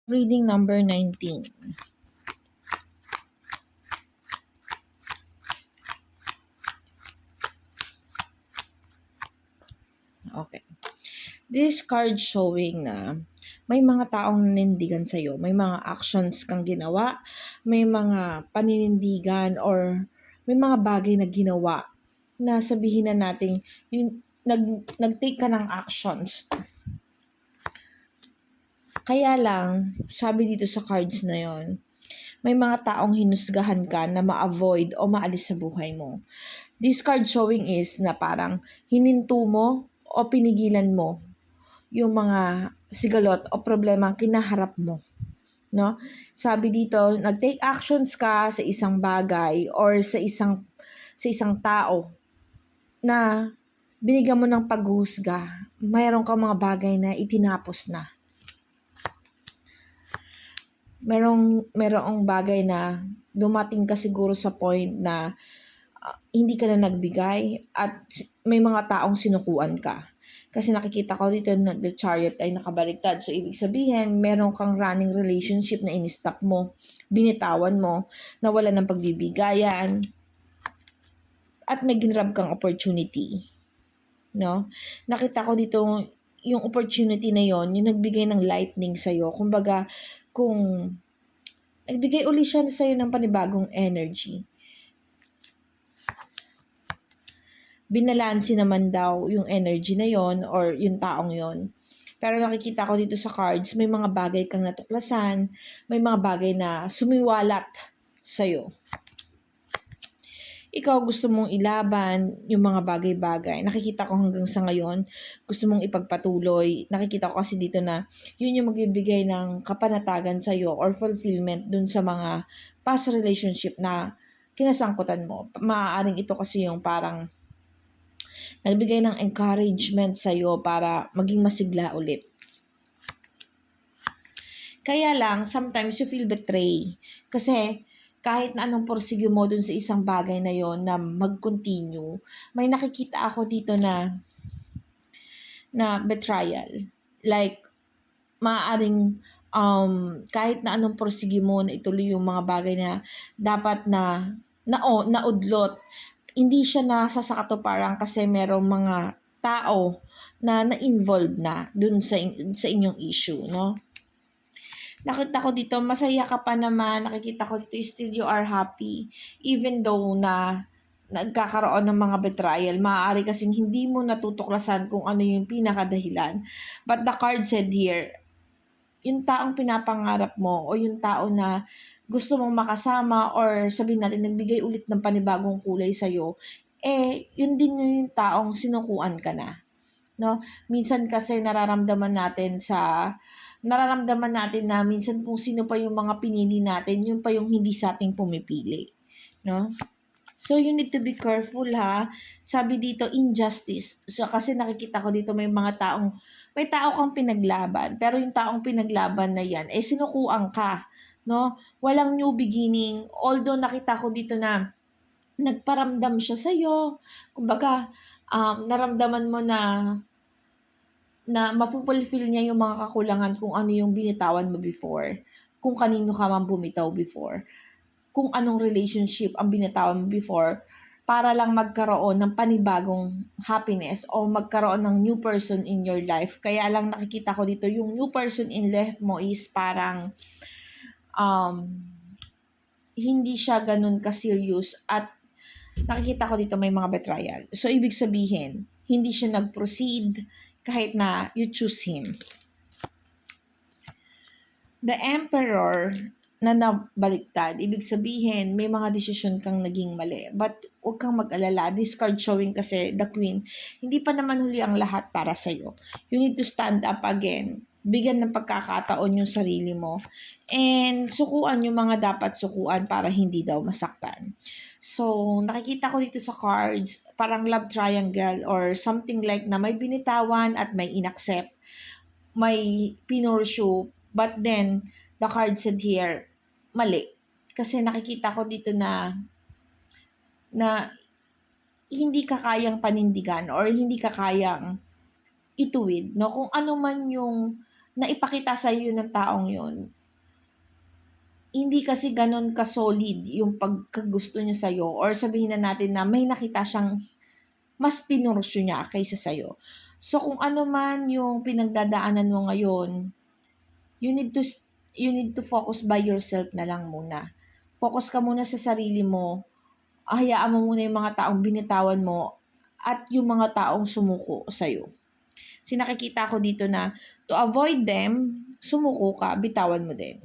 Reading number 19. Okay. This card showing na may mga taong nanindigan sa'yo, may mga actions kang ginawa, may mga paninindigan or may mga bagay na ginawa na sabihin na natin yung nag-take ka ng actions. Kaya lang, sabi dito sa cards na yon, may mga taong hinusgahan ka na ma-avoid o maalis sa buhay mo. This card showing is na parang hininto mo o pinigilan mo yung mga sigalot o problema ang kinaharap mo. No? Sabi dito, nag-take actions ka sa isang bagay or sa isang tao na binigyan mo ng paghusga. Mayroon kang mga bagay na itinapos na. Merong bagay na dumating ka siguro sa point na hindi ka na nagbigay at may mga taong sinukuan ka. Kasi nakikita ko dito na the chariot ay nakabaliktad. So, ibig sabihin, meron kang running relationship na in-stop mo, binitawan mo, nawala ng pagbibigayan, at may ginrab kang opportunity. No? Nakita ko dito yung opportunity na yon, yung nagbigay ng lightning sa'yo. Kumbaga, kung nagbigay uli siya sa'yo ng panibagong energy, binalansi naman daw yung energy na yon or yung taong yon. Pero nakikita ko dito sa cards, may mga bagay kang natuklasan, may mga bagay na sumiwalat sa'yo. Ikaw gusto mong ilaban yung mga bagay-bagay. Nakikita ko hanggang sa ngayon, gusto mong ipagpatuloy. Nakikita ko kasi dito na yun yung magbibigay ng kapanatagan sa'yo or fulfillment dun sa mga past relationship na kinasangkutan mo. Maaaring ito kasi yung parang nagbigay ng encouragement sa'yo para maging masigla ulit. Kaya lang, sometimes you feel betray. Kasi kahit na anong porsige mo dun sa isang bagay na yon na mag-continue, may nakikita ako dito na betrayal. Like, maaaring kahit na anong porsige mo na ituloy yung mga bagay na dapat na naudlot, hindi siya nasasakatuparan kasi merong mga tao na na-involve na dun sa inyong issue, no? Nakita ko dito, masaya ka pa naman. Nakikita ko dito, still you are happy. Even though na nagkakaroon ng mga betrayal, maaari kasing hindi mo natutuklasan kung ano yung pinakadahilan. But the card said here, yung taong pinapangarap mo o yung tao na gusto mong makasama or sabihin natin nagbigay ulit ng panibagong kulay sa'yo, yun din yung taong sinukuan ka na. No? Minsan kasi nararamdaman natin na minsan kung sino pa yung mga pinili natin, yun pa yung hindi sa ating pumipili. No? So, you need to be careful ha. Sabi dito, injustice. So, kasi nakikita ko dito may tao kang pinaglaban. Pero yung taong pinaglaban na yan, sinukuan ka. No? Walang new beginning. Although nakita ko dito na nagparamdam siya sa'yo. Kumbaga, naramdaman mo na mapupulfill niya yung mga kakulangan kung ano yung binitawan mo before, kung kanino ka man bumitaw before, kung anong relationship ang binitawan mo before, para lang magkaroon ng panibagong happiness o magkaroon ng new person in your life. Kaya lang nakikita ko dito, yung new person in life mo is parang hindi siya ganun ka-serious at nakikita ko dito may mga betrayal. So, ibig sabihin, hindi siya nag-proceed kahit na you choose him. The Emperor na nabaliktad, ibig sabihin, may mga desisyon kang naging mali. But huwag kang mag-alala. This card showing kasi, the Queen, hindi pa naman huli ang lahat para sa'yo. You need to stand up again. Bigyan ng pagkakataon yung sarili mo. And sukuan yung mga dapat sukuan para hindi daw masaktan. So, nakikita ko dito sa cards, parang love triangle or something like na may binitawan at may inaccept. May pinursue. But then, the card said here, mali. Kasi nakikita ko dito na hindi ka kayang panindigan or hindi ka kayang ituwid. No? Kung ano man yung na ipakita sa'yo ng taong yun, hindi kasi gano'n ka-solid yung pagkagusto niya sa'yo, or sabihin na natin na may nakita siyang mas pinursyo niya kaysa sa'yo. So, kung ano man yung pinagdadaanan mo ngayon, you need to focus by yourself na lang muna. Focus ka muna sa sarili mo, hayaan mo muna yung mga taong binitawan mo at yung mga taong sumuko sa'yo. Kasi nakikita ko dito na to avoid them, sumuko ka, bitawan mo din.